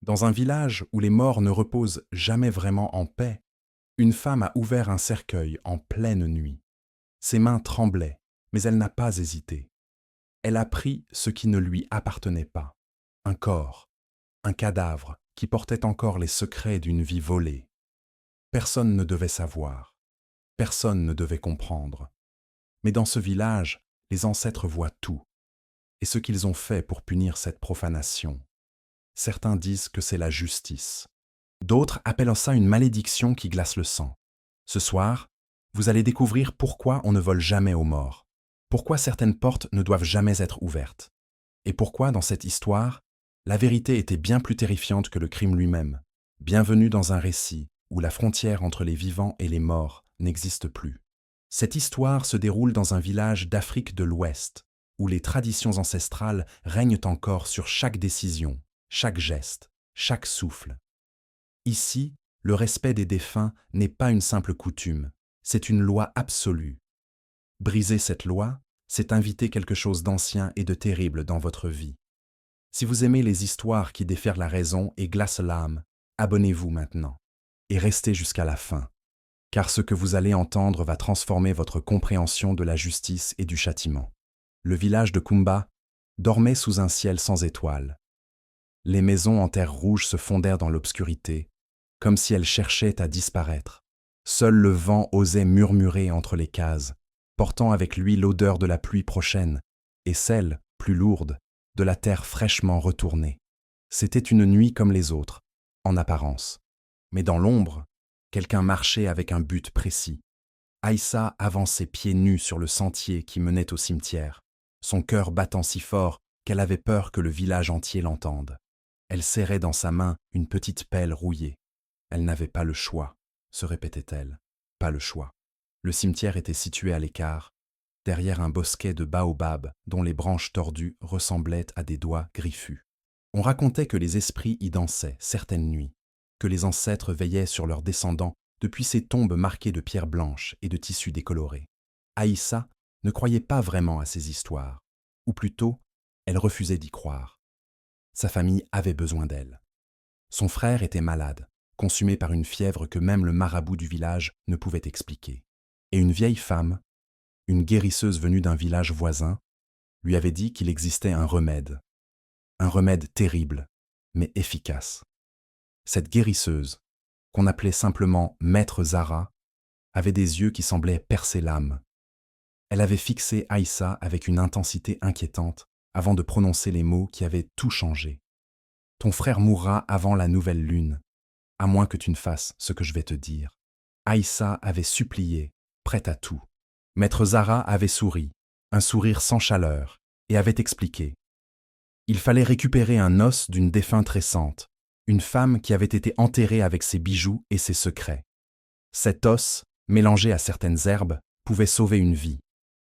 Dans un village où les morts ne reposent jamais vraiment en paix, une femme a ouvert un cercueil en pleine nuit. Ses mains tremblaient, mais elle n'a pas hésité. Elle a pris ce qui ne lui appartenait pas, un corps, un cadavre qui portait encore les secrets d'une vie volée. Personne ne devait savoir, personne ne devait comprendre. Mais dans ce village, les ancêtres voient tout, et ce qu'ils ont fait pour punir cette profanation. Certains disent que c'est la justice. D'autres appellent ça une malédiction qui glace le sang. Ce soir, vous allez découvrir pourquoi on ne vole jamais aux morts, pourquoi certaines portes ne doivent jamais être ouvertes, et pourquoi, dans cette histoire, la vérité était bien plus terrifiante que le crime lui-même. Bienvenue dans un récit où la frontière entre les vivants et les morts n'existe plus. Cette histoire se déroule dans un village d'Afrique de l'Ouest, où les traditions ancestrales règnent encore sur chaque décision, chaque geste, chaque souffle. Ici, le respect des défunts n'est pas une simple coutume, c'est une loi absolue. Briser cette loi, c'est inviter quelque chose d'ancien et de terrible dans votre vie. Si vous aimez les histoires qui déferrent la raison et glacent l'âme, abonnez-vous maintenant et restez jusqu'à la fin, car ce que vous allez entendre va transformer votre compréhension de la justice et du châtiment. Le village de Kumba dormait sous un ciel sans étoiles. Les maisons en terre rouge se fondèrent dans l'obscurité, comme si elles cherchaient à disparaître. Seul le vent osait murmurer entre les cases, portant avec lui l'odeur de la pluie prochaine et celle, plus lourde, de la terre fraîchement retournée. C'était une nuit comme les autres, en apparence. Mais dans l'ombre, quelqu'un marchait avec un but précis. Aïssa avançait pieds nus sur le sentier qui menait au cimetière, son cœur battant si fort qu'elle avait peur que le village entier l'entende. Elle serrait dans sa main une petite pelle rouillée. Elle n'avait pas le choix, se répétait-elle, pas le choix. Le cimetière était situé à l'écart, derrière un bosquet de baobabs dont les branches tordues ressemblaient à des doigts griffus. On racontait que les esprits y dansaient certaines nuits, que les ancêtres veillaient sur leurs descendants depuis ces tombes marquées de pierres blanches et de tissus décolorés. Aïssa ne croyait pas vraiment à ces histoires, ou plutôt, elle refusait d'y croire. Sa famille avait besoin d'elle. Son frère était malade, consumé par une fièvre que même le marabout du village ne pouvait expliquer. Et une vieille femme, une guérisseuse venue d'un village voisin, lui avait dit qu'il existait un remède terrible, mais efficace. Cette guérisseuse, qu'on appelait simplement Maître Zara, avait des yeux qui semblaient percer l'âme. Elle avait fixé Aïssa avec une intensité inquiétante avant de prononcer les mots qui avaient tout changé. « Ton frère mourra avant la nouvelle lune, à moins que tu ne fasses ce que je vais te dire. » Aïssa avait supplié, prête à tout. Maître Zara avait souri, un sourire sans chaleur, et avait expliqué. Il fallait récupérer un os d'une défunte récente, une femme qui avait été enterrée avec ses bijoux et ses secrets. Cet os, mélangé à certaines herbes, pouvait sauver une vie.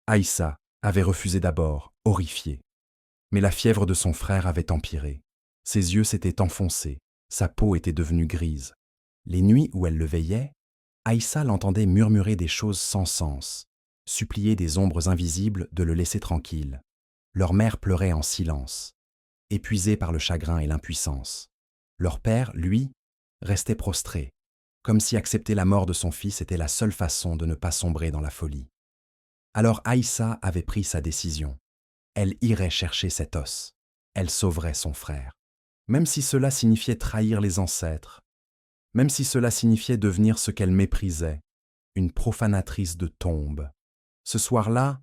Aïssa avait refusé d'abord, horrifiée. Mais la fièvre de son frère avait empiré. Ses yeux s'étaient enfoncés, sa peau était devenue grise. Les nuits où elle le veillait, Aïssa l'entendait murmurer des choses sans sens, supplier des ombres invisibles de le laisser tranquille. Leur mère pleurait en silence, épuisée par le chagrin et l'impuissance. Leur père, lui, restait prostré, comme si accepter la mort de son fils était la seule façon de ne pas sombrer dans la folie. Alors Aïssa avait pris sa décision. Elle irait chercher cet os. Elle sauverait son frère. Même si cela signifiait trahir les ancêtres, même si cela signifiait devenir ce qu'elle méprisait, une profanatrice de tombes. Ce soir-là,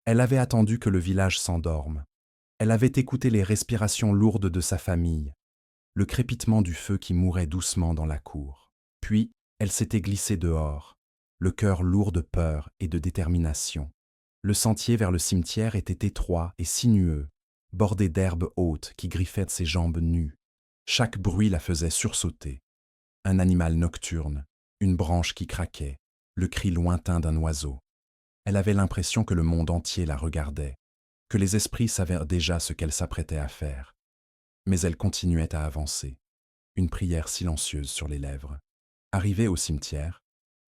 elle avait attendu que le village s'endorme. Elle avait écouté les respirations lourdes de sa famille, le crépitement du feu qui mourait doucement dans la cour. Puis, elle s'était glissée dehors, le cœur lourd de peur et de détermination. Le sentier vers le cimetière était étroit et sinueux, bordé d'herbes hautes qui griffaient ses jambes nues. Chaque bruit la faisait sursauter. Un animal nocturne, une branche qui craquait, le cri lointain d'un oiseau. Elle avait l'impression que le monde entier la regardait, que les esprits savaient déjà ce qu'elle s'apprêtait à faire. Mais elle continuait à avancer, une prière silencieuse sur les lèvres. Arrivée au cimetière,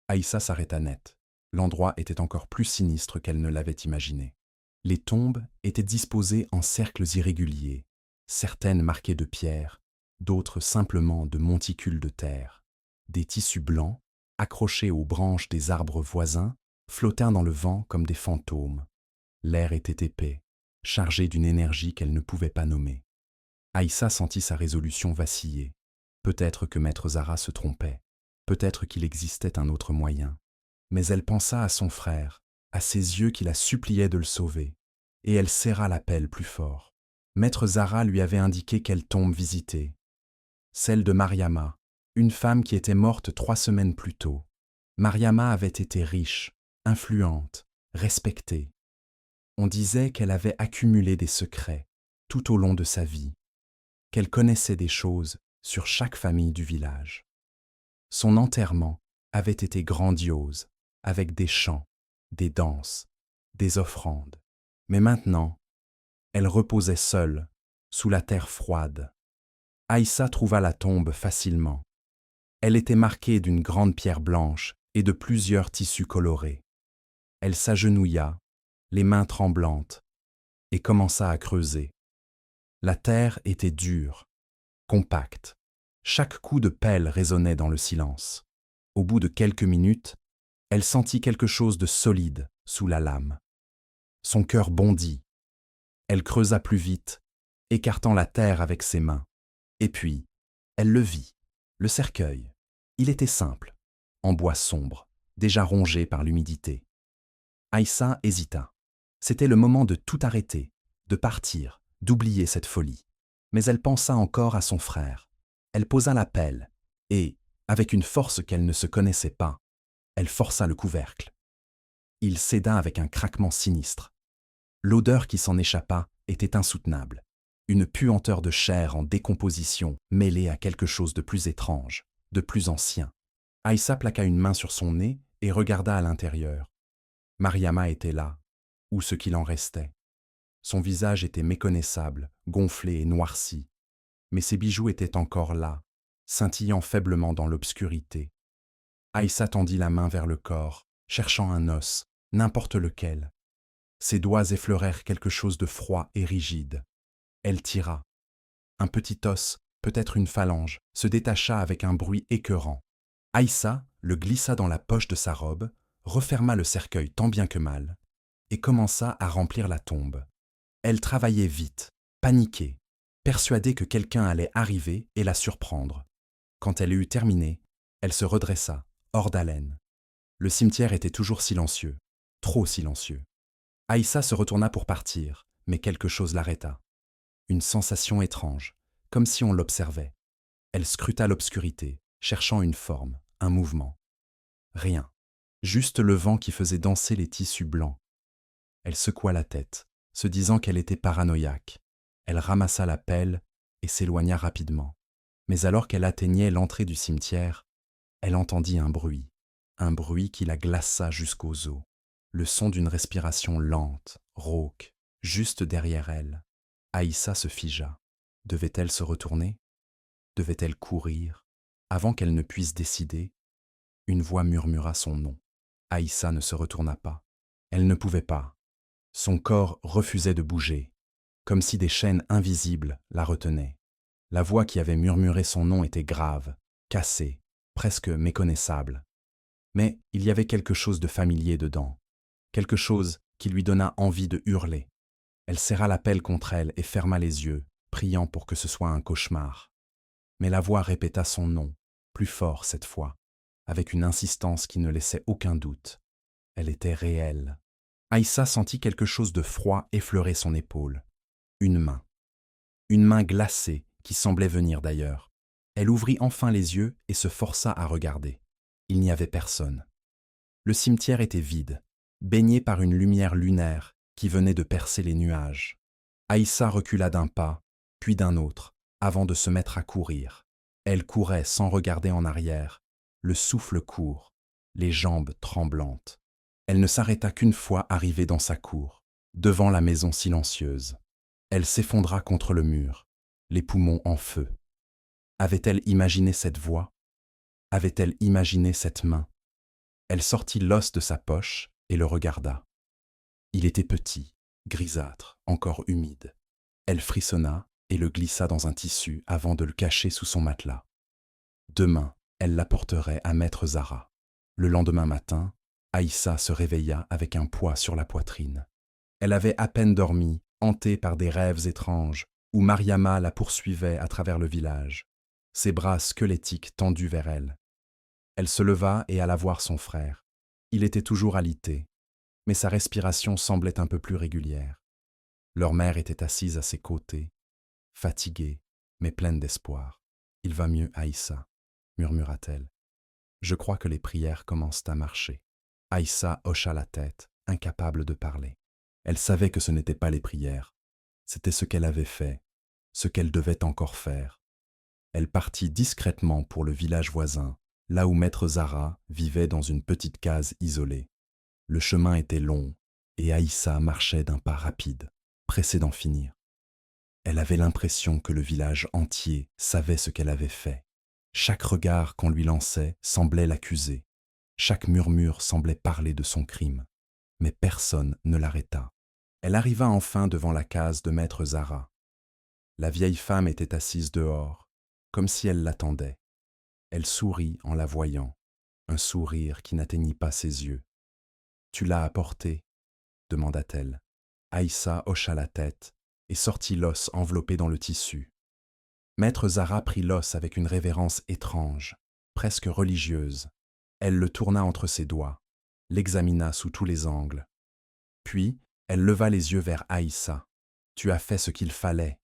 Aïssa s'arrêta net. L'endroit était encore plus sinistre qu'elle ne l'avait imaginé. Les tombes étaient disposées en cercles irréguliers, certaines marquées de pierres, d'autres simplement de monticules de terre. Des tissus blancs, accrochés aux branches des arbres voisins, flottèrent dans le vent comme des fantômes. L'air était épais, chargé d'une énergie qu'elle ne pouvait pas nommer. Aïssa sentit sa résolution vaciller. Peut-être que Maître Zara se trompait, peut-être qu'il existait un autre moyen. Mais elle pensa à son frère, à ses yeux qui la suppliaient de le sauver, et elle serra la pelle plus fort. Maître Zara lui avait indiqué quelle tombe visiter. Celle de Mariama, une femme qui était morte 3 semaines plus tôt. Mariama avait été riche, influente, respectée. On disait qu'elle avait accumulé des secrets tout au long de sa vie, qu'elle connaissait des choses sur chaque famille du village. Son enterrement avait été grandiose, avec des chants, des danses, des offrandes. Mais maintenant, elle reposait seule, sous la terre froide. Aïssa trouva la tombe facilement. Elle était marquée d'une grande pierre blanche et de plusieurs tissus colorés. Elle s'agenouilla, les mains tremblantes, et commença à creuser. La terre était dure, compacte. Chaque coup de pelle résonnait dans le silence. Au bout de quelques minutes, elle sentit quelque chose de solide sous la lame. Son cœur bondit. Elle creusa plus vite, écartant la terre avec ses mains. Et puis, elle le vit, le cercueil. Il était simple, en bois sombre, déjà rongé par l'humidité. Aïssa hésita. C'était le moment de tout arrêter, de partir, d'oublier cette folie. Mais elle pensa encore à son frère. Elle posa la pelle, et, avec une force qu'elle ne se connaissait pas, elle força le couvercle. Il céda avec un craquement sinistre. L'odeur qui s'en échappa était insoutenable. Une puanteur de chair en décomposition mêlée à quelque chose de plus étrange, de plus ancien. Aïssa plaqua une main sur son nez et regarda à l'intérieur. Mariama était là, ou ce qu'il en restait. Son visage était méconnaissable, gonflé et noirci, mais ses bijoux étaient encore là, scintillant faiblement dans l'obscurité. Aïssa tendit la main vers le corps, cherchant un os, n'importe lequel. Ses doigts effleurèrent quelque chose de froid et rigide. Elle tira. Un petit os, peut-être une phalange, se détacha avec un bruit écœurant. Aïssa le glissa dans la poche de sa robe, referma le cercueil tant bien que mal, et commença à remplir la tombe. Elle travaillait vite, paniquée, persuadée que quelqu'un allait arriver et la surprendre. Quand elle eut terminé, elle se redressa, hors d'haleine. Le cimetière était toujours silencieux, trop silencieux. Aïssa se retourna pour partir, mais quelque chose l'arrêta. Une sensation étrange, comme si on l'observait. Elle scruta l'obscurité, cherchant une forme, un mouvement. Rien, juste le vent qui faisait danser les tissus blancs. Elle secoua la tête, se disant qu'elle était paranoïaque. Elle ramassa la pelle et s'éloigna rapidement. Mais alors qu'elle atteignait l'entrée du cimetière, elle entendit un bruit qui la glaça jusqu'aux os. Le son d'une respiration lente, rauque, juste derrière elle. Aïssa se figea. Devait-elle se retourner? Devait-elle courir? Avant qu'elle ne puisse décider, une voix murmura son nom. Aïssa ne se retourna pas. Elle ne pouvait pas. Son corps refusait de bouger, comme si des chaînes invisibles la retenaient. La voix qui avait murmuré son nom était grave, cassée, presque méconnaissable. Mais il y avait quelque chose de familier dedans, quelque chose qui lui donna envie de hurler. Elle serra la pelle contre elle et ferma les yeux, priant pour que ce soit un cauchemar. Mais la voix répéta son nom, plus fort cette fois, avec une insistance qui ne laissait aucun doute. Elle était réelle. Aïssa sentit quelque chose de froid effleurer son épaule. Une main glacée qui semblait venir d'ailleurs. Elle ouvrit enfin les yeux et se força à regarder. Il n'y avait personne. Le cimetière était vide, baigné par une lumière lunaire qui venait de percer les nuages. Aïssa recula d'un pas, puis d'un autre, avant de se mettre à courir. Elle courait sans regarder en arrière, le souffle court, les jambes tremblantes. Elle ne s'arrêta qu'une fois arrivée dans sa cour, devant la maison silencieuse. Elle s'effondra contre le mur, les poumons en feu. Avait-elle imaginé cette voix? Avait-elle imaginé cette main? Elle sortit l'os de sa poche et le regarda. Il était petit, grisâtre, encore humide. Elle frissonna et le glissa dans un tissu avant de le cacher sous son matelas. Demain, elle l'apporterait à maître Zara. Le lendemain matin, Aïssa se réveilla avec un poids sur la poitrine. Elle avait à peine dormi, hantée par des rêves étranges, où Mariama la poursuivait à travers le village, ses bras squelettiques tendus vers elle. Elle se leva et alla voir son frère. Il était toujours alité, mais sa respiration semblait un peu plus régulière. Leur mère était assise à ses côtés, fatiguée, mais pleine d'espoir. « Il va mieux, Aïssa », murmura-t-elle. « Je crois que les prières commencent à marcher. » Aïssa hocha la tête, incapable de parler. Elle savait que ce n'était pas les prières, c'était ce qu'elle avait fait, ce qu'elle devait encore faire. Elle partit discrètement pour le village voisin, là où maître Zara vivait dans une petite case isolée. Le chemin était long, et Aïssa marchait d'un pas rapide, pressée d'en finir. Elle avait l'impression que le village entier savait ce qu'elle avait fait. Chaque regard qu'on lui lançait semblait l'accuser. Chaque murmure semblait parler de son crime. Mais personne ne l'arrêta. Elle arriva enfin devant la case de maître Zara. La vieille femme était assise dehors, comme si elle l'attendait. Elle sourit en la voyant, un sourire qui n'atteignit pas ses yeux. « Tu l'as apporté ?» demanda-t-elle. Aïssa hocha la tête et sortit l'os enveloppé dans le tissu. Maître Zara prit l'os avec une révérence étrange, presque religieuse. Elle le tourna entre ses doigts, l'examina sous tous les angles. Puis, elle leva les yeux vers Aïssa. « Tu as fait ce qu'il fallait, »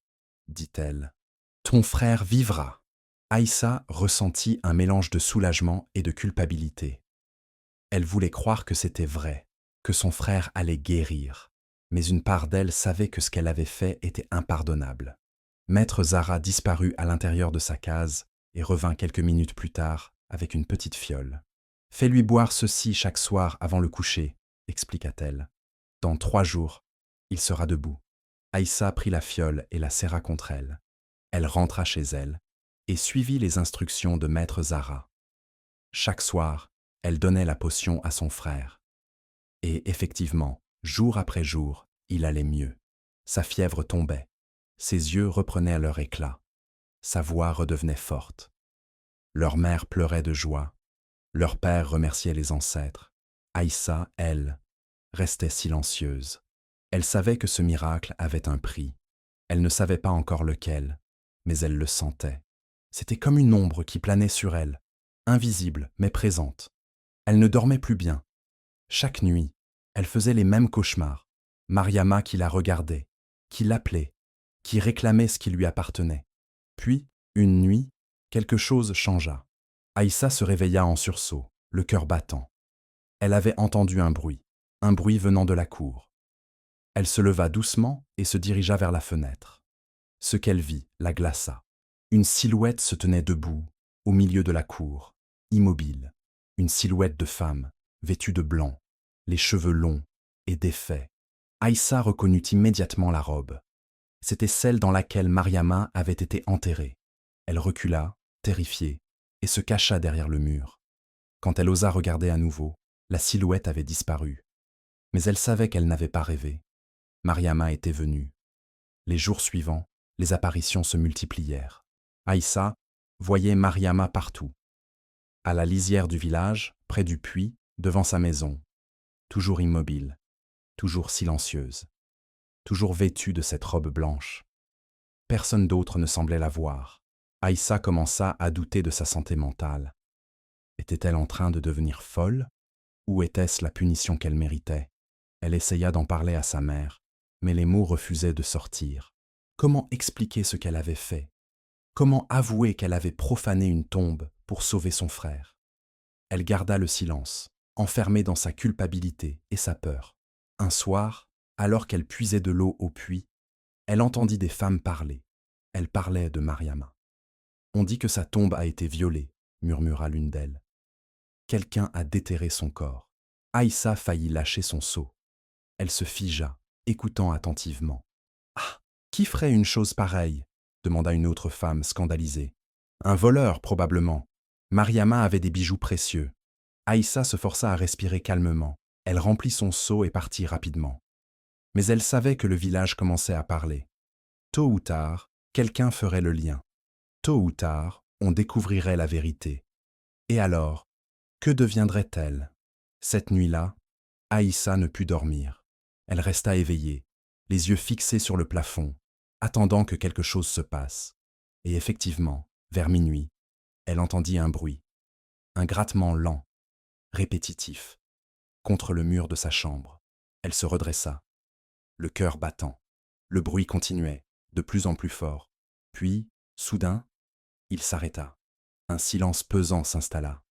dit-elle. « Ton frère vivra. » Aïssa ressentit un mélange de soulagement et de culpabilité. Elle voulait croire que c'était vrai, que son frère allait guérir, mais une part d'elle savait que ce qu'elle avait fait était impardonnable. Maître Zara disparut à l'intérieur de sa case et revint quelques minutes plus tard avec une petite fiole. « Fais-lui boire ceci chaque soir avant le coucher, » expliqua-t-elle. « Dans 3 jours, il sera debout. » Aïssa prit la fiole et la serra contre elle. Elle rentra chez elle et suivit les instructions de maître Zara. Chaque soir, elle donnait la potion à son frère. Et effectivement, jour après jour, il allait mieux. Sa fièvre tombait. Ses yeux reprenaient leur éclat. Sa voix redevenait forte. Leur mère pleurait de joie. Leur père remerciait les ancêtres. Aïssa, elle, restait silencieuse. Elle savait que ce miracle avait un prix. Elle ne savait pas encore lequel, mais elle le sentait. C'était comme une ombre qui planait sur elle, invisible mais présente. Elle ne dormait plus bien. Chaque nuit, elle faisait les mêmes cauchemars. Mariama qui la regardait, qui l'appelait, qui réclamait ce qui lui appartenait. Puis, une nuit, quelque chose changea. Aïssa se réveilla en sursaut, le cœur battant. Elle avait entendu un bruit venant de la cour. Elle se leva doucement et se dirigea vers la fenêtre. Ce qu'elle vit la glaça. Une silhouette se tenait debout, au milieu de la cour, immobile. Une silhouette de femme, vêtue de blanc, les cheveux longs et défaits. Aïssa reconnut immédiatement la robe. C'était celle dans laquelle Mariama avait été enterrée. Elle recula, terrifiée, et se cacha derrière le mur. Quand elle osa regarder à nouveau, la silhouette avait disparu. Mais elle savait qu'elle n'avait pas rêvé. Mariama était venue. Les jours suivants, les apparitions se multiplièrent. Aïssa voyait Mariama partout. À la lisière du village, près du puits, devant sa maison. Toujours immobile, toujours silencieuse, toujours vêtue de cette robe blanche. Personne d'autre ne semblait la voir. Aïssa commença à douter de sa santé mentale. Était-elle en train de devenir folle? Ou était-ce la punition qu'elle méritait? Elle essaya d'en parler à sa mère, mais les mots refusaient de sortir. Comment expliquer ce qu'elle avait fait? Comment avouer qu'elle avait profané une tombe pour sauver son frère? Elle garda le silence, enfermée dans sa culpabilité et sa peur. Un soir, alors qu'elle puisait de l'eau au puits, elle entendit des femmes parler. Elles parlaient de Mariama. « On dit que sa tombe a été violée », murmura l'une d'elles. « Quelqu'un a déterré son corps. » Aïssa faillit lâcher son seau. Elle se figea, écoutant attentivement. « Ah, qui ferait une chose pareille ?» demanda une autre femme scandalisée. « Un voleur, probablement. Mariama avait des bijoux précieux. » Aïssa se força à respirer calmement. Elle remplit son seau et partit rapidement. Mais elle savait que le village commençait à parler. Tôt ou tard, quelqu'un ferait le lien. Tôt ou tard, on découvrirait la vérité. Et alors, que deviendrait-elle? Cette nuit-là, Aïssa ne put dormir. Elle resta éveillée, les yeux fixés sur le plafond, attendant que quelque chose se passe. Et effectivement, vers minuit, elle entendit un bruit, un grattement lent, répétitif, contre le mur de sa chambre. Elle se redressa, le cœur battant. Le bruit continuait, de plus en plus fort. Puis, soudain, il s'arrêta. Un silence pesant s'installa.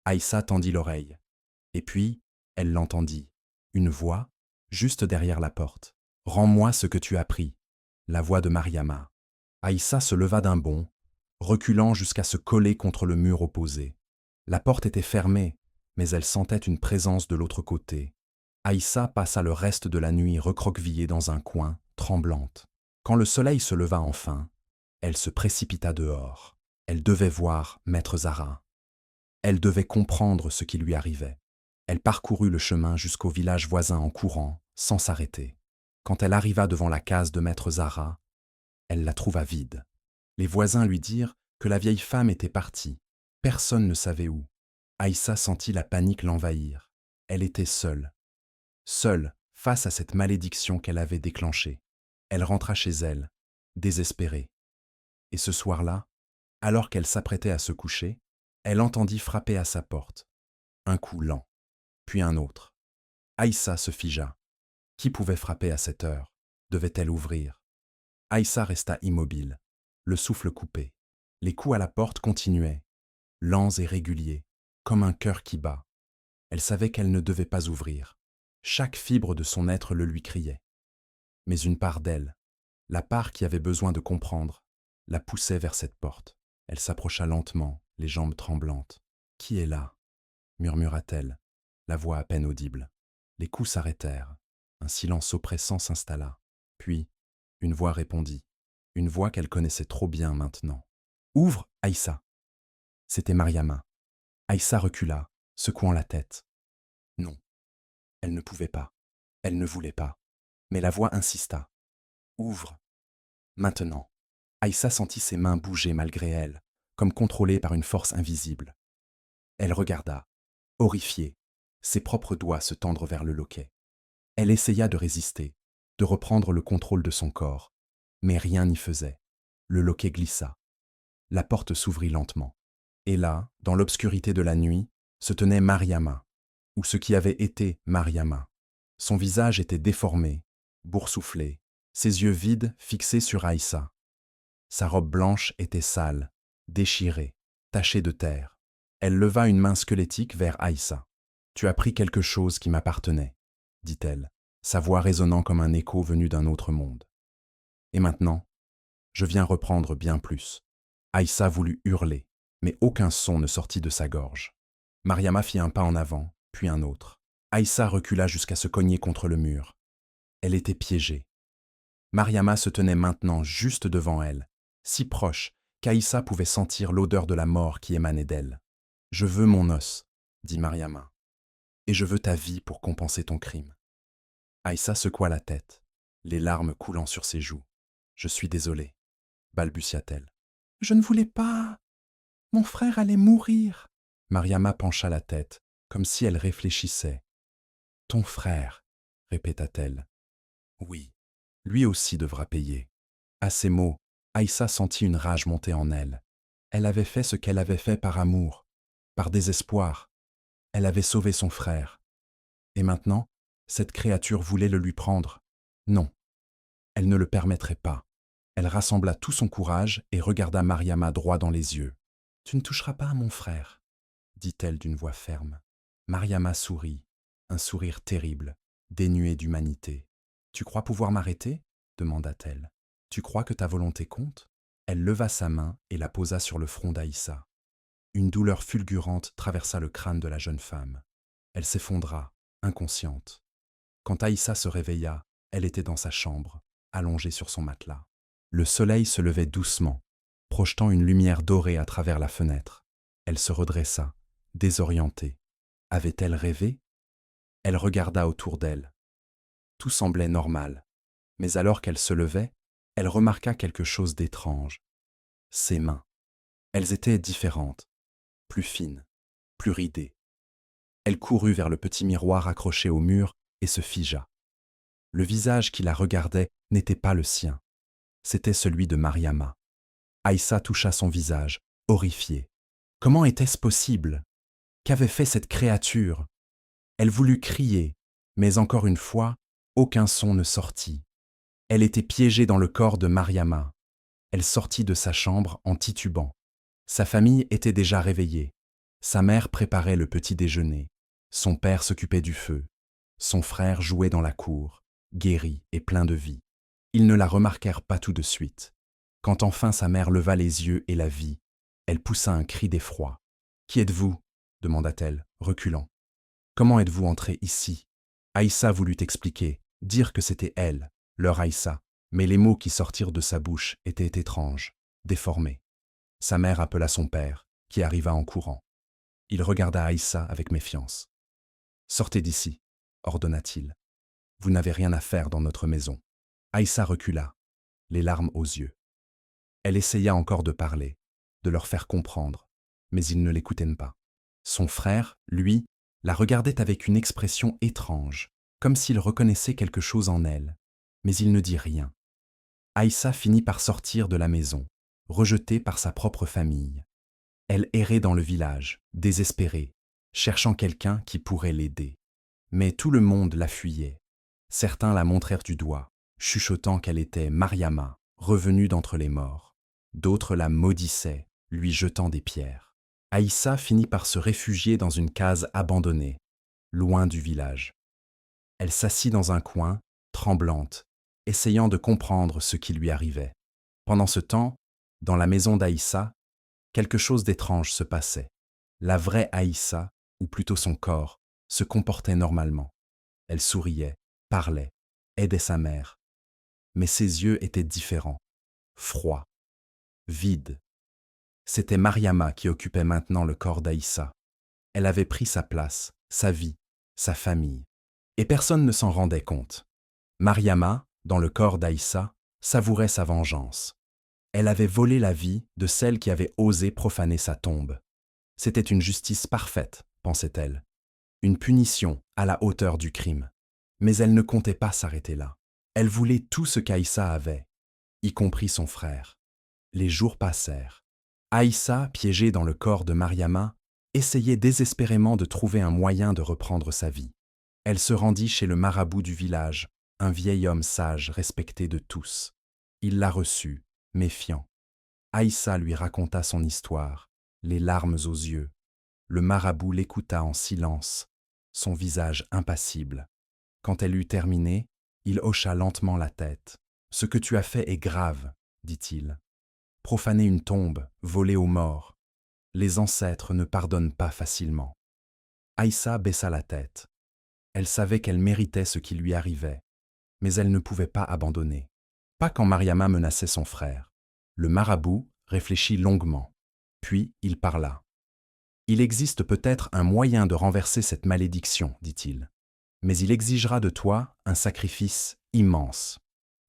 Aïssa tendit l'oreille. Et puis, elle l'entendit. Une voix, juste derrière la porte. « Rends-moi ce que tu as pris », la voix de Mariama. Aïssa se leva d'un bond, reculant jusqu'à se coller contre le mur opposé. La porte était fermée, mais elle sentait une présence de l'autre côté. Aïssa passa le reste de la nuit recroquevillée dans un coin, tremblante. Quand le soleil se leva enfin, elle se précipita dehors. Elle devait voir Maître Zara. Elle devait comprendre ce qui lui arrivait. Elle parcourut le chemin jusqu'au village voisin en courant, sans s'arrêter. Quand elle arriva devant la case de Maître Zara, elle la trouva vide. Les voisins lui dirent que la vieille femme était partie. Personne ne savait où. Aïssa sentit la panique l'envahir. Elle était seule. Seule face à cette malédiction qu'elle avait déclenchée. Elle rentra chez elle, désespérée. Et ce soir-là, alors qu'elle s'apprêtait à se coucher, elle entendit frapper à sa porte. Un coup lent, puis un autre. Aïssa se figea. Qui pouvait frapper à cette heure? Devait-elle ouvrir? Aïssa resta immobile, le souffle coupé. Les coups à la porte continuaient, lents et réguliers, comme un cœur qui bat. Elle savait qu'elle ne devait pas ouvrir. Chaque fibre de son être le lui criait. Mais une part d'elle, la part qui avait besoin de comprendre, la poussait vers cette porte. Elle s'approcha lentement, les jambes tremblantes. « Qui est là ?» murmura-t-elle, la voix à peine audible. Les coups s'arrêtèrent. Un silence oppressant s'installa. Puis, une voix répondit, une voix qu'elle connaissait trop bien maintenant. « Ouvre, Aïssa !» C'était Mariama. Aïssa recula, secouant la tête. Non, elle ne pouvait pas. Elle ne voulait pas. Mais la voix insista. « Ouvre !» Maintenant. Aïssa sentit ses mains bouger malgré elle, comme contrôlées par une force invisible. Elle regarda, horrifiée, ses propres doigts se tendre vers le loquet. Elle essaya de résister, de reprendre le contrôle de son corps, mais rien n'y faisait. Le loquet glissa. La porte s'ouvrit lentement. Et là, dans l'obscurité de la nuit, se tenait Mariama, ou ce qui avait été Mariama. Son visage était déformé, boursouflé, ses yeux vides fixés sur Aïssa. Sa robe blanche était sale, déchirée, tachée de terre. Elle leva une main squelettique vers Aïssa. « Tu as pris quelque chose qui m'appartenait, » dit-elle, sa voix résonnant comme un écho venu d'un autre monde. « Et maintenant, je viens reprendre bien plus. » Aïssa voulut hurler, mais aucun son ne sortit de sa gorge. Mariama fit un pas en avant, puis un autre. Aïssa recula jusqu'à se cogner contre le mur. Elle était piégée. Mariama se tenait maintenant juste devant elle, si proche qu'Aïssa pouvait sentir l'odeur de la mort qui émanait d'elle. « Je veux mon os, » dit Mariama, « et je veux ta vie pour compenser ton crime. » Aïssa secoua la tête, les larmes coulant sur ses joues. « Je suis désolée, » balbutia-t-elle. « Je ne voulais pas. Mon frère allait mourir. » Mariama pencha la tête, comme si elle réfléchissait. « Ton frère, » répéta-t-elle. « Oui, lui aussi devra payer. » À ces mots, Aïssa sentit une rage monter en elle. Elle avait fait ce qu'elle avait fait par amour, par désespoir. Elle avait sauvé son frère. Et maintenant, cette créature voulait le lui prendre. Non, elle ne le permettrait pas. Elle rassembla tout son courage et regarda Mariama droit dans les yeux. « Tu ne toucheras pas à mon frère, » dit-elle d'une voix ferme. Mariama sourit, un sourire terrible, dénué d'humanité. « Tu crois pouvoir m'arrêter ?» demanda-t-elle. « Tu crois que ta volonté compte ?» Elle leva sa main et la posa sur le front d'Aïssa. Une douleur fulgurante traversa le crâne de la jeune femme. Elle s'effondra, inconsciente. Quand Aïssa se réveilla, elle était dans sa chambre, allongée sur son matelas. Le soleil se levait doucement, projetant une lumière dorée à travers la fenêtre. Elle se redressa, désorientée. Avait-elle rêvé? Elle regarda autour d'elle. Tout semblait normal, mais alors qu'elle se levait, elle remarqua quelque chose d'étrange. Ses mains. Elles étaient différentes, plus fines, plus ridées. Elle courut vers le petit miroir accroché au mur et se figea. Le visage qui la regardait n'était pas le sien. C'était celui de Mariama. Aïssa toucha son visage, horrifiée. Comment était-ce possible? Qu'avait fait cette créature? Elle voulut crier, mais encore une fois, aucun son ne sortit. Elle était piégée dans le corps de Mariama. Elle sortit de sa chambre en titubant. Sa famille était déjà réveillée. Sa mère préparait le petit déjeuner. Son père s'occupait du feu. Son frère jouait dans la cour, guéri et plein de vie. Ils ne la remarquèrent pas tout de suite. Quand enfin sa mère leva les yeux et la vit, elle poussa un cri d'effroi. « Qui êtes-vous » demanda-t-elle, reculant. « Comment êtes-vous entré ici ?» Aïssa voulut expliquer, dire que c'était elle, leur Aïssa, mais les mots qui sortirent de sa bouche étaient étranges, déformés. Sa mère appela son père, qui arriva en courant. Il regarda Aïssa avec méfiance. « Sortez d'ici » ordonna-t-il. « Vous n'avez rien à faire dans notre maison. » Aïssa recula, les larmes aux yeux. Elle essaya encore de parler, de leur faire comprendre, mais ils ne l'écoutaient pas. Son frère, lui, la regardait avec une expression étrange, comme s'il reconnaissait quelque chose en elle, mais il ne dit rien. Aïssa finit par sortir de la maison, rejetée par sa propre famille. Elle errait dans le village, désespérée, cherchant quelqu'un qui pourrait l'aider. Mais tout le monde la fuyait. Certains la montrèrent du doigt, chuchotant qu'elle était Mariama, revenue d'entre les morts. D'autres la maudissaient, lui jetant des pierres. Aïssa finit par se réfugier dans une case abandonnée, loin du village. Elle s'assit dans un coin, tremblante, essayant de comprendre ce qui lui arrivait. Pendant ce temps, dans la maison d'Aïssa, quelque chose d'étrange se passait. La vraie Aïssa, ou plutôt son corps, se comportait normalement. Elle souriait, parlait, aidait sa mère. Mais ses yeux étaient différents, froids, vides. C'était Mariama qui occupait maintenant le corps d'Aïssa. Elle avait pris sa place, sa vie, sa famille. Et personne ne s'en rendait compte. Mariama, dans le corps d'Aïssa, savourait sa vengeance. Elle avait volé la vie de celle qui avait osé profaner sa tombe. C'était une justice parfaite, pensait-elle. Une punition à la hauteur du crime. Mais elle ne comptait pas s'arrêter là. Elle voulait tout ce qu'Aïssa avait, y compris son frère. Les jours passèrent. Aïssa, piégée dans le corps de Mariama, essayait désespérément de trouver un moyen de reprendre sa vie. Elle se rendit chez le marabout du village, un vieil homme sage respecté de tous. Il la reçut, méfiant. Aïssa lui raconta son histoire, les larmes aux yeux. Le marabout l'écouta en silence, son visage impassible. Quand elle eut terminé, il hocha lentement la tête. « Ce que tu as fait est grave, dit-il. Profaner une tombe, voler aux morts. Les ancêtres ne pardonnent pas facilement. » Aïssa baissa la tête. Elle savait qu'elle méritait ce qui lui arrivait, mais elle ne pouvait pas abandonner. Pas quand Mariama menaçait son frère. Le marabout réfléchit longuement, puis il parla. « Il existe peut-être un moyen de renverser cette malédiction, dit-il. Mais il exigera de toi un sacrifice immense. »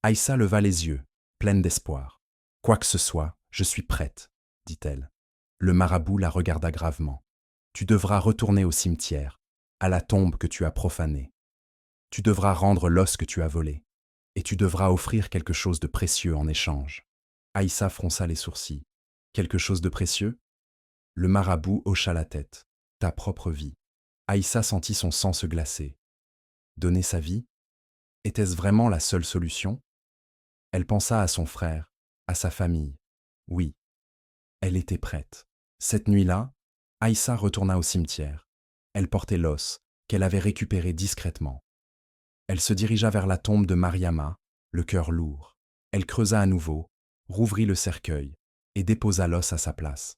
Aïssa leva les yeux, pleine d'espoir. « Quoi que ce soit, je suis prête, » dit-elle. Le marabout la regarda gravement. « Tu devras retourner au cimetière, à la tombe que tu as profanée. Tu devras rendre l'os que tu as volé, et tu devras offrir quelque chose de précieux en échange. » Aïssa fronça les sourcils. « Quelque chose de précieux ?» Le marabout hocha la tête. « Ta propre vie. » Aïssa sentit son sang se glacer. Donner sa vie? Était-ce vraiment la seule solution? Elle pensa à son frère, à sa famille. Oui, elle était prête. Cette nuit-là, Aïssa retourna au cimetière. Elle portait l'os, qu'elle avait récupéré discrètement. Elle se dirigea vers la tombe de Mariama, le cœur lourd. Elle creusa à nouveau, rouvrit le cercueil et déposa l'os à sa place.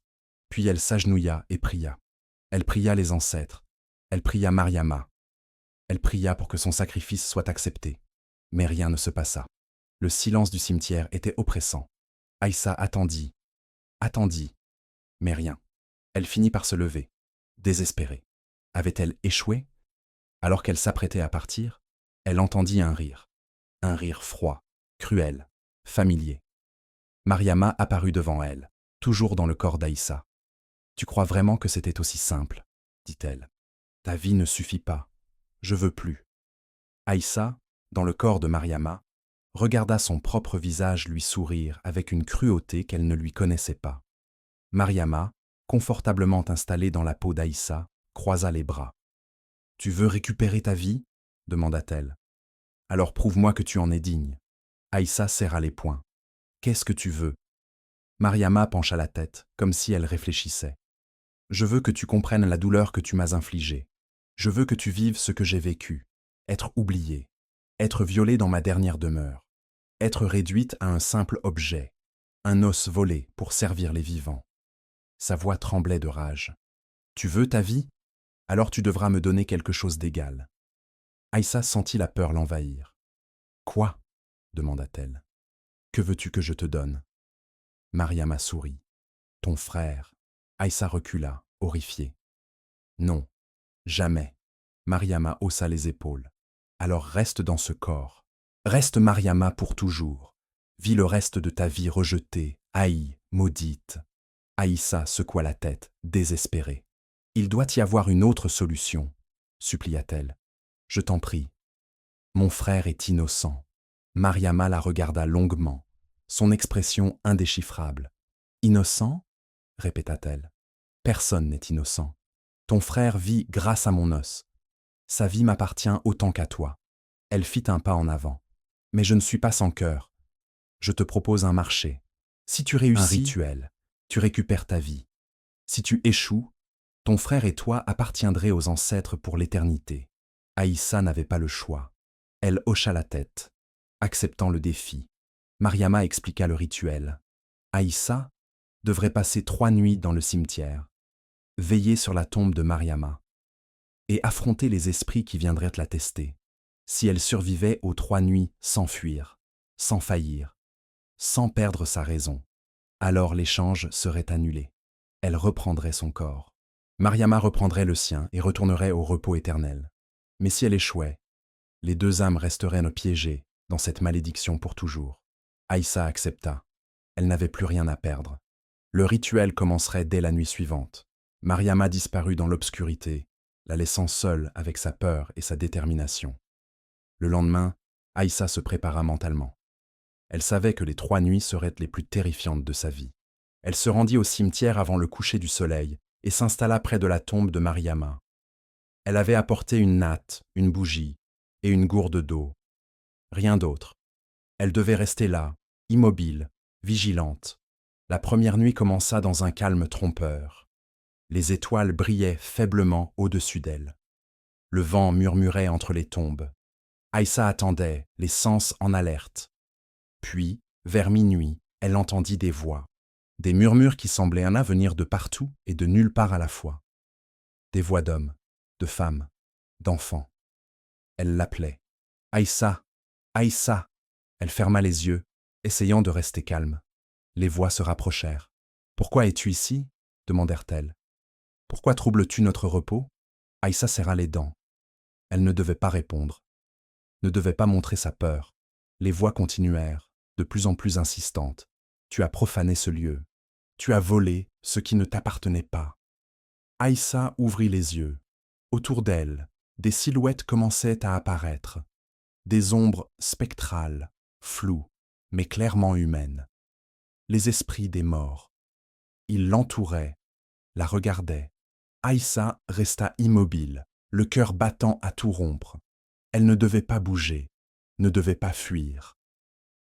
Puis elle s'agenouilla et pria. Elle pria les ancêtres. Elle pria Mariama. Elle pria pour que son sacrifice soit accepté. Mais rien ne se passa. Le silence du cimetière était oppressant. Aïssa attendit, mais rien. Elle finit par se lever, désespérée. Avait-elle échoué? Alors qu'elle s'apprêtait à partir, elle entendit un rire froid, cruel, familier. Mariama apparut devant elle, toujours dans le corps d'Aïssa. « Tu crois vraiment que c'était aussi simple ?» dit-elle. « Ta vie ne suffit pas. Je veux plus. » Aïssa, dans le corps de Mariama, regarda son propre visage lui sourire avec une cruauté qu'elle ne lui connaissait pas. Mariama, confortablement installée dans la peau d'Aïssa, croisa les bras. « Tu veux récupérer ta vie ?» demanda-t-elle. « Alors prouve-moi que tu en es digne. » Aïssa serra les poings. « Qu'est-ce que tu veux ?» Mariama pencha la tête, comme si elle réfléchissait. « Je veux que tu comprennes la douleur que tu m'as infligée. Je veux que tu vives ce que j'ai vécu. Être oubliée. Être violée dans ma dernière demeure. Être réduite à un simple objet. Un os volé pour servir les vivants. » Sa voix tremblait de rage. « Tu veux ta vie ? Alors tu devras me donner quelque chose d'égal. » Aïssa sentit la peur l'envahir. « Quoi ?» demanda-t-elle. « Que veux-tu que je te donne ?» Mariama sourit. « Ton frère. » Aïssa recula, horrifiée. « Non, jamais. » Mariama haussa les épaules. « Alors reste dans ce corps. Reste Mariama pour toujours. Vis le reste de ta vie rejetée, haïe, maudite. » Aïssa secoua la tête, désespérée. « Il doit y avoir une autre solution, » supplia-t-elle. « Je t'en prie. Mon frère est innocent. » Mariama la regarda longuement, son expression indéchiffrable. « Innocent ?» répéta-t-elle. « Personne n'est innocent. Ton frère vit grâce à mon os. Sa vie m'appartient autant qu'à toi. » Elle fit un pas en avant. « Mais je ne suis pas sans cœur. Je te propose un marché. Si tu réussis, un rituel, tu récupères ta vie. Si tu échoues, ton frère et toi appartiendrez aux ancêtres pour l'éternité. » Aïssa n'avait pas le choix. Elle hocha la tête, acceptant le défi. Mariama expliqua le rituel. Aïssa devrait passer 3 nuits dans le cimetière, veiller sur la tombe de Mariama, et affronter les esprits qui viendraient la tester. Si elle survivait aux 3 nuits sans fuir, sans faillir, sans perdre sa raison, alors l'échange serait annulé. Elle reprendrait son corps. Mariama reprendrait le sien et retournerait au repos éternel. Mais si elle échouait, les 2 âmes resteraient piégées dans cette malédiction pour toujours. Aïssa accepta. Elle n'avait plus rien à perdre. Le rituel commencerait dès la nuit suivante. Mariama disparut dans l'obscurité, la laissant seule avec sa peur et sa détermination. Le lendemain, Aïssa se prépara mentalement. Elle savait que les 3 nuits seraient les plus terrifiantes de sa vie. Elle se rendit au cimetière avant le coucher du soleil et s'installa près de la tombe de Mariama. Elle avait apporté une natte, une bougie et une gourde d'eau. Rien d'autre. Elle devait rester là, immobile, vigilante. La première nuit commença dans un calme trompeur. Les étoiles brillaient faiblement au-dessus d'elle. Le vent murmurait entre les tombes. Aïssa attendait, les sens en alerte. Puis, vers minuit, elle entendit des voix, des murmures qui semblaient venir de partout et de nulle part à la fois. Des voix d'hommes, de femmes, d'enfants. Elle l'appelait. « Aïssa, Aïssa !» Elle ferma les yeux, essayant de rester calme. Les voix se rapprochèrent. « Pourquoi es-tu ici ?» demandèrent-elles. « Pourquoi troubles-tu notre repos ?» Aïssa serra les dents. Elle ne devait pas répondre, ne devait pas montrer sa peur. Les voix continuèrent, de plus en plus insistantes. « Tu as profané ce lieu. Tu as volé ce qui ne t'appartenait pas. » Aïssa ouvrit les yeux. Autour d'elle, des silhouettes commençaient à apparaître. Des ombres spectrales, floues, mais clairement humaines. Les esprits des morts. Ils l'entouraient, la regardaient. Aïssa resta immobile, le cœur battant à tout rompre. Elle ne devait pas bouger, ne devait pas fuir.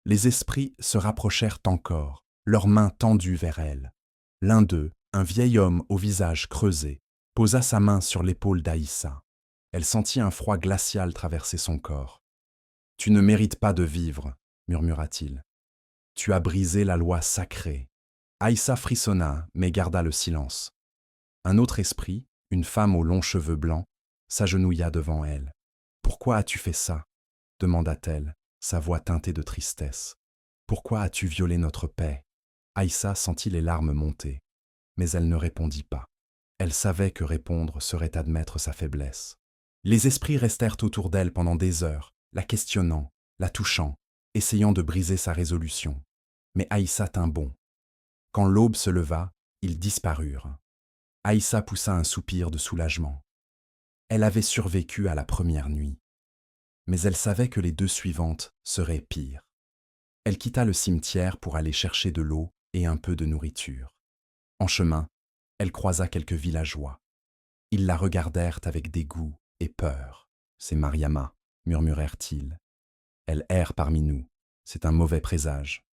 Les esprits se rapprochèrent encore, leurs mains tendues vers elle. L'un d'eux, un vieil homme au visage creusé, posa sa main sur l'épaule d'Aïssa. Elle sentit un froid glacial traverser son corps. « Tu ne mérites pas de vivre, » murmura-t-il. « Tu as brisé la loi sacrée. » Aïssa frissonna, mais garda le silence. Un autre esprit, une femme aux longs cheveux blancs, s'agenouilla devant elle. « Pourquoi as-tu fait ça ?» demanda-t-elle, sa voix teintée de tristesse. « Pourquoi as-tu violé notre paix ?» Aïssa sentit les larmes monter, mais elle ne répondit pas. Elle savait que répondre serait admettre sa faiblesse. Les esprits restèrent autour d'elle pendant des heures, la questionnant, la touchant, essayant de briser sa résolution. Mais Aïssa tint bon. Quand l'aube se leva, ils disparurent. Aïssa poussa un soupir de soulagement. Elle avait survécu à la première nuit. Mais elle savait que les 2 suivantes seraient pires. Elle quitta le cimetière pour aller chercher de l'eau et un peu de nourriture. En chemin, elle croisa quelques villageois. Ils la regardèrent avec dégoût et peur. « C'est Mariama », murmurèrent-ils. « Elle erre parmi nous. C'est un mauvais présage. »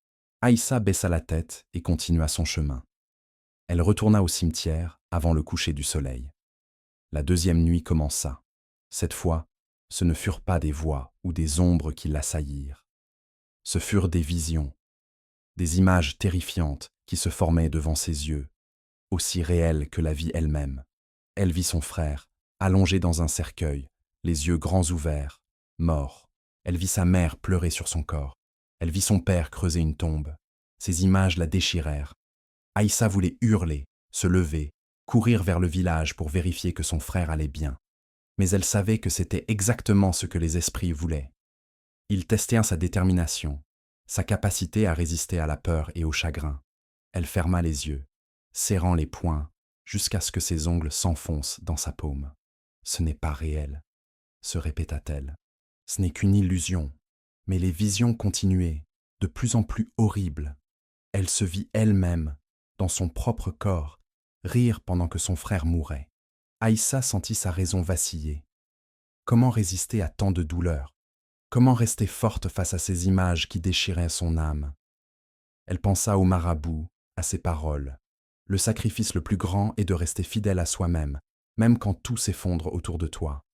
Aïssa baissa la tête et continua son chemin. Elle retourna au cimetière avant le coucher du soleil. La 2e nuit commença. Cette fois, ce ne furent pas des voix ou des ombres qui l'assaillirent. Ce furent des visions, des images terrifiantes qui se formaient devant ses yeux, aussi réelles que la vie elle-même. Elle vit son frère, allongé dans un cercueil, les yeux grands ouverts, mort. Elle vit sa mère pleurer sur son corps. Elle vit son père creuser une tombe. Ces images la déchirèrent. Aïssa voulait hurler, se lever, courir vers le village pour vérifier que son frère allait bien. Mais elle savait que c'était exactement ce que les esprits voulaient. Ils testèrent sa détermination, sa capacité à résister à la peur et au chagrin. Elle ferma les yeux, serrant les poings, jusqu'à ce que ses ongles s'enfoncent dans sa paume. « Ce n'est pas réel », se répéta-t-elle. « Ce n'est qu'une illusion. » Mais les visions continuaient, de plus en plus horribles. Elle se vit elle-même, dans son propre corps, rire pendant que son frère mourait. Aïssa sentit sa raison vaciller. Comment résister à tant de douleur? Comment rester forte face à ces images qui déchiraient son âme? Elle pensa au marabout, à ses paroles. Le sacrifice le plus grand est de rester fidèle à soi-même, même quand tout s'effondre autour de toi.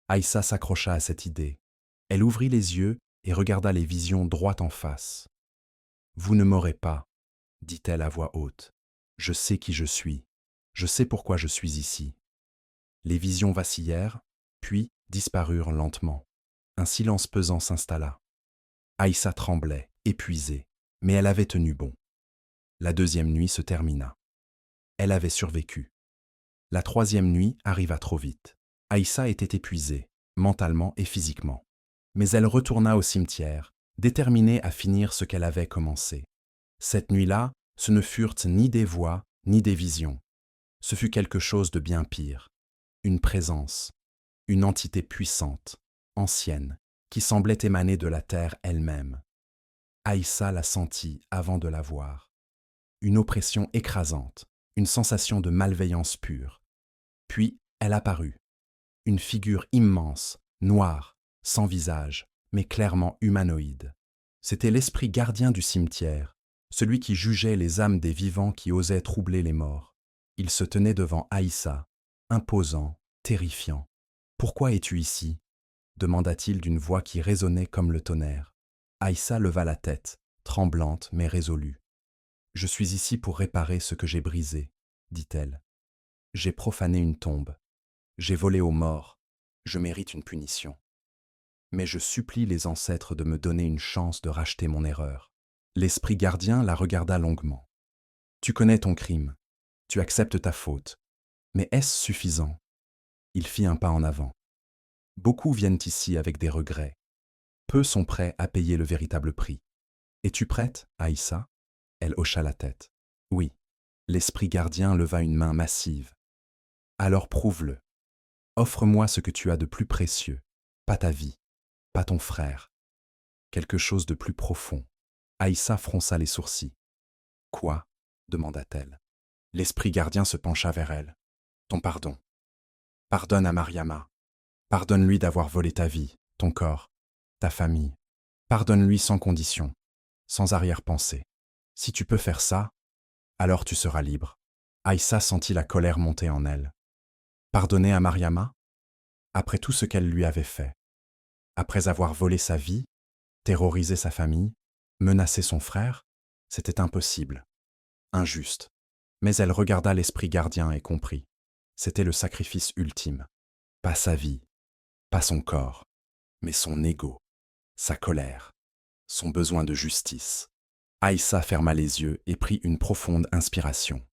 Aïssa s'accrocha à cette idée. Elle ouvrit les yeux et regarda les visions droit en face. « Vous ne m'aurez pas, » dit-elle à voix haute. « Je sais qui je suis. Je sais pourquoi je suis ici. » Les visions vacillèrent, puis disparurent lentement. Un silence pesant s'installa. Aïssa tremblait, épuisée, mais elle avait tenu bon. La 2e nuit se termina. Elle avait survécu. La 3e nuit arriva trop vite. Aïssa était épuisée, mentalement et physiquement. Mais elle retourna au cimetière, déterminée à finir ce qu'elle avait commencé. Cette nuit-là, ce ne furent ni des voix, ni des visions. Ce fut quelque chose de bien pire. Une présence, une entité puissante, ancienne, qui semblait émaner de la terre elle-même. Aïssa la sentit avant de la voir. Une oppression écrasante, une sensation de malveillance pure. Puis elle apparut. Une figure immense, noire, sans visage, mais clairement humanoïde. C'était l'esprit gardien du cimetière, celui qui jugeait les âmes des vivants qui osaient troubler les morts. Il se tenait devant Aïssa, imposant, terrifiant. « Pourquoi es-tu ici ?» demanda-t-il d'une voix qui résonnait comme le tonnerre. Aïssa leva la tête, tremblante mais résolue. « Je suis ici pour réparer ce que j'ai brisé, » dit-elle. « J'ai profané une tombe. J'ai volé aux morts. Je mérite une punition. Mais je supplie les ancêtres de me donner une chance de racheter mon erreur. » L'esprit gardien la regarda longuement. « Tu connais ton crime. Tu acceptes ta faute. Mais est-ce suffisant ?» Il fit un pas en avant. « Beaucoup viennent ici avec des regrets. Peu sont prêts à payer le véritable prix. Es-tu prête, Aïssa ?» Elle hocha la tête. « Oui. » L'esprit gardien leva une main massive. « Alors prouve-le. Offre-moi ce que tu as de plus précieux, pas ta vie, pas ton frère. Quelque chose de plus profond. » Aïssa fronça les sourcils. « Quoi ?» demanda-t-elle. L'esprit gardien se pencha vers elle. « Ton pardon. Pardonne à Mariama. Pardonne-lui d'avoir volé ta vie, ton corps, ta famille. Pardonne-lui sans condition, sans arrière-pensée. Si tu peux faire ça, alors tu seras libre. » Aïssa sentit la colère monter en elle. Pardonner à Mariama? Après tout ce qu'elle lui avait fait. Après avoir volé sa vie, terrorisé sa famille, menacé son frère, c'était impossible. Injuste. Mais elle regarda l'esprit gardien et comprit. C'était le sacrifice ultime. Pas sa vie, pas son corps, mais son ego, sa colère, son besoin de justice. Aïssa ferma les yeux et prit une profonde inspiration.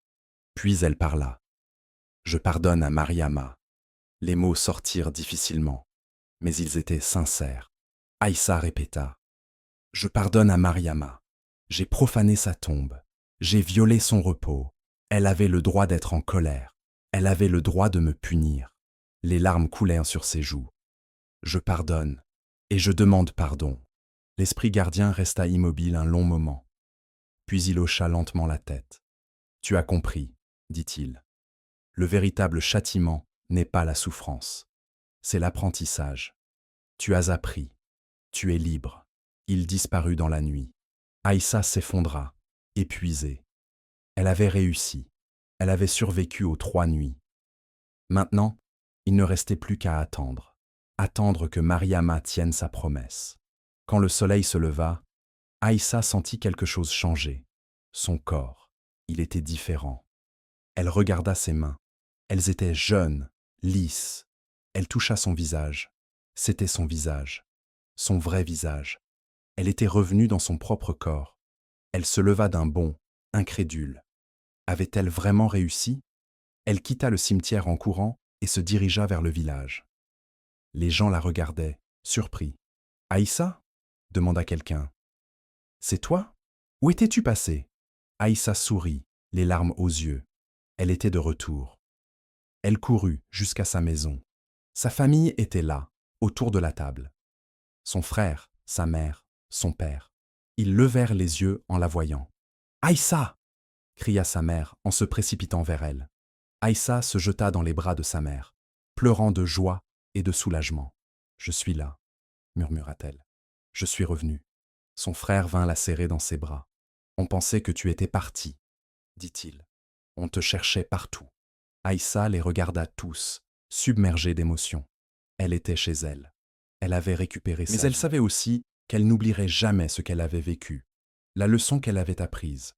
Puis elle parla. « Je pardonne à Mariama. » Les mots sortirent difficilement, mais ils étaient sincères. Aïssa répéta. Je pardonne à Mariama. J'ai profané sa tombe. J'ai violé son repos. Elle avait le droit d'être en colère. Elle avait le droit de me punir. Les larmes coulèrent sur ses joues. Je pardonne, et je demande pardon. L'esprit gardien resta immobile un long moment. Puis il hocha lentement la tête. Tu as compris, dit-il. Le véritable châtiment n'est pas la souffrance. C'est l'apprentissage. Tu as appris. Tu es libre. Il disparut dans la nuit. Aïssa s'effondra, épuisée. Elle avait réussi. Elle avait survécu aux 3 nuits. Maintenant, il ne restait plus qu'à attendre. Attendre que Mariama tienne sa promesse. Quand le soleil se leva, Aïssa sentit quelque chose changer. Son corps, il était différent. Elle regarda ses mains. Elles étaient jeunes, lisses. Elle toucha son visage. C'était son visage. Son vrai visage. Elle était revenue dans son propre corps. Elle se leva d'un bond, incrédule. Avait-elle vraiment réussi? Elle quitta le cimetière en courant et se dirigea vers le village. Les gens la regardaient, surpris. « Aïssa » demanda quelqu'un. « C'est toi? Où étais-tu passé » Aïssa sourit, les larmes aux yeux. Elle était de retour. Elle courut jusqu'à sa maison. Sa famille était là, autour de la table. Son frère, sa mère, son père. Ils levèrent les yeux en la voyant. « Aïssa » cria sa mère en se précipitant vers elle. Aïssa se jeta dans les bras de sa mère, pleurant de joie et de soulagement. « Je suis là » murmura-t-elle. « Je suis revenue. » Son frère vint la serrer dans ses bras. « On pensait que tu étais partie, » dit-il. « On te cherchait partout. » Aïssa les regarda tous, submergée d'émotion. Elle était chez elle. Elle avait récupéré sa vie. Mais elle savait aussi qu'elle n'oublierait jamais ce qu'elle avait vécu, la leçon qu'elle avait apprise.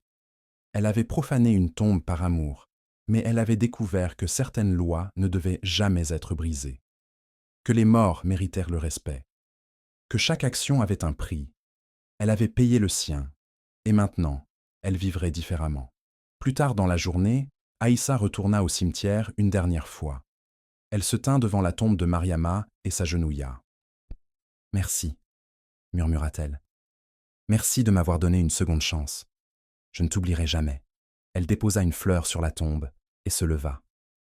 Elle avait profané une tombe par amour, mais elle avait découvert que certaines lois ne devaient jamais être brisées, que les morts méritèrent le respect, que chaque action avait un prix. Elle avait payé le sien, et maintenant, elle vivrait différemment. Plus tard dans la journée, Aïssa retourna au cimetière une dernière fois. Elle se tint devant la tombe de Mariama et s'agenouilla. « Merci, » murmura-t-elle. « Merci de m'avoir donné une seconde chance. Je ne t'oublierai jamais. » Elle déposa une fleur sur la tombe et se leva.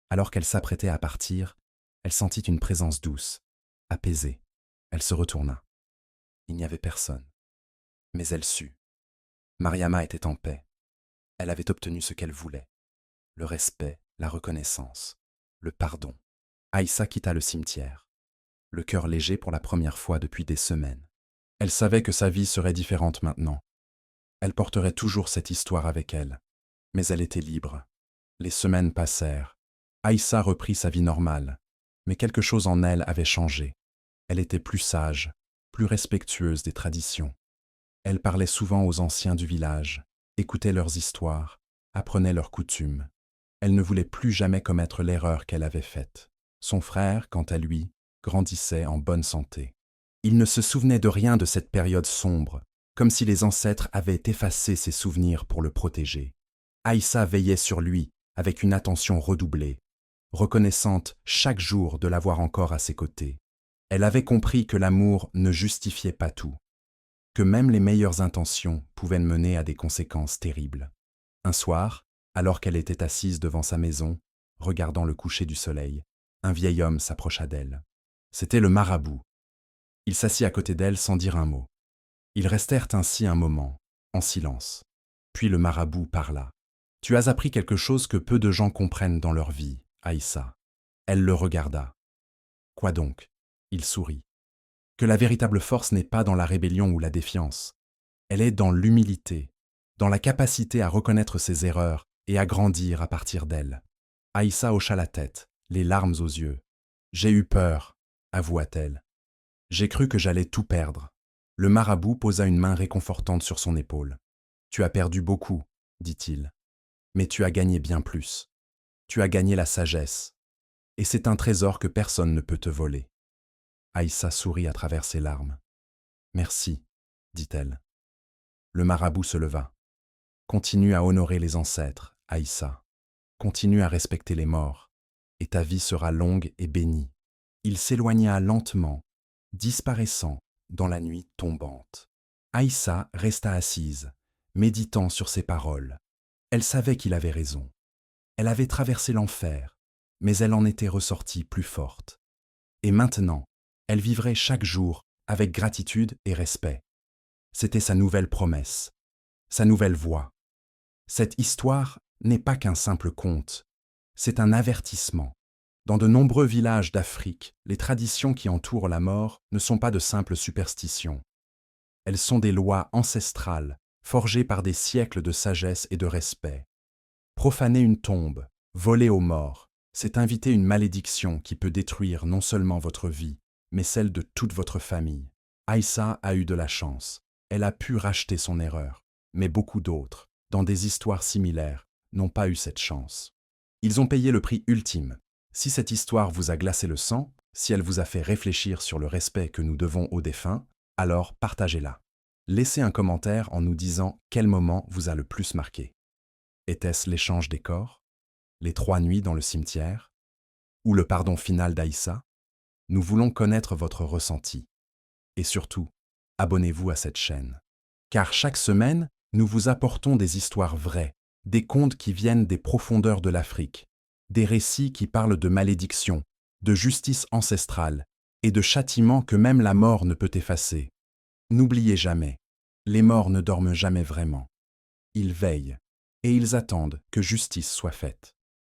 Alors qu'elle s'apprêtait à partir, elle sentit une présence douce, apaisée. Elle se retourna. Il n'y avait personne. Mais elle sut. Mariama était en paix. Elle avait obtenu ce qu'elle voulait. Le respect, la reconnaissance, le pardon. Aïssa quitta le cimetière, le cœur léger pour la première fois depuis des semaines. Elle savait que sa vie serait différente maintenant. Elle porterait toujours cette histoire avec elle. Mais elle était libre. Les semaines passèrent. Aïssa reprit sa vie normale. Mais quelque chose en elle avait changé. Elle était plus sage, plus respectueuse des traditions. Elle parlait souvent aux anciens du village, écoutait leurs histoires, apprenait leurs coutumes. Elle ne voulait plus jamais commettre l'erreur qu'elle avait faite. Son frère, quant à lui, grandissait en bonne santé. Il ne se souvenait de rien de cette période sombre, comme si les ancêtres avaient effacé ses souvenirs pour le protéger. Aïssa veillait sur lui avec une attention redoublée, reconnaissante chaque jour de l'avoir encore à ses côtés. Elle avait compris que l'amour ne justifiait pas tout, que même les meilleures intentions pouvaient mener à des conséquences terribles. Un soir, alors qu'elle était assise devant sa maison, regardant le coucher du soleil, un vieil homme s'approcha d'elle. C'était le marabout. Il s'assit à côté d'elle sans dire un mot. Ils restèrent ainsi un moment, en silence. Puis le marabout parla. « Tu as appris quelque chose que peu de gens comprennent dans leur vie, Aïssa. » Elle le regarda. « Quoi donc ?» Il sourit. « Que la véritable force n'est pas dans la rébellion ou la défiance. Elle est dans l'humilité, dans la capacité à reconnaître ses erreurs et à grandir à partir d'elles. » Aïssa hocha la tête, les larmes aux yeux. « J'ai eu peur, » avoua-t-elle. « J'ai cru que j'allais tout perdre. » Le marabout posa une main réconfortante sur son épaule. « Tu as perdu beaucoup, » dit-il. « Mais tu as gagné bien plus. Tu as gagné la sagesse. Et c'est un trésor que personne ne peut te voler. » Aïssa sourit à travers ses larmes. « Merci, » dit-elle. Le marabout se leva. « Continue à honorer les ancêtres, Aïssa. Continue à respecter les morts, et ta vie sera longue et bénie. » Il s'éloigna lentement, disparaissant dans la nuit tombante. Aïssa resta assise, méditant sur ces paroles. Elle savait qu'il avait raison. Elle avait traversé l'enfer, mais elle en était ressortie plus forte. Et maintenant, elle vivrait chaque jour avec gratitude et respect. C'était sa nouvelle promesse, sa nouvelle voie. Cette histoire n'est pas qu'un simple conte, c'est un avertissement. Dans de nombreux villages d'Afrique, les traditions qui entourent la mort ne sont pas de simples superstitions. Elles sont des lois ancestrales, forgées par des siècles de sagesse et de respect. Profaner une tombe, voler aux morts, c'est inviter une malédiction qui peut détruire non seulement votre vie, mais celle de toute votre famille. Aïssa a eu de la chance. Elle a pu racheter son erreur, mais beaucoup d'autres, dans des histoires similaires, n'ont pas eu cette chance. Ils ont payé le prix ultime. Si cette histoire vous a glacé le sang, si elle vous a fait réfléchir sur le respect que nous devons aux défunts, alors partagez-la. Laissez un commentaire en nous disant quel moment vous a le plus marqué. Était-ce l'échange des corps, les 3 nuits dans le cimetière, ou le pardon final d'Aïssa? Nous voulons connaître votre ressenti. Et surtout, abonnez-vous à cette chaîne. Car chaque semaine, nous vous apportons des histoires vraies, des contes qui viennent des profondeurs de l'Afrique, des récits qui parlent de malédiction, de justice ancestrale et de châtiments que même la mort ne peut effacer. N'oubliez jamais, les morts ne dorment jamais vraiment. Ils veillent et ils attendent que justice soit faite.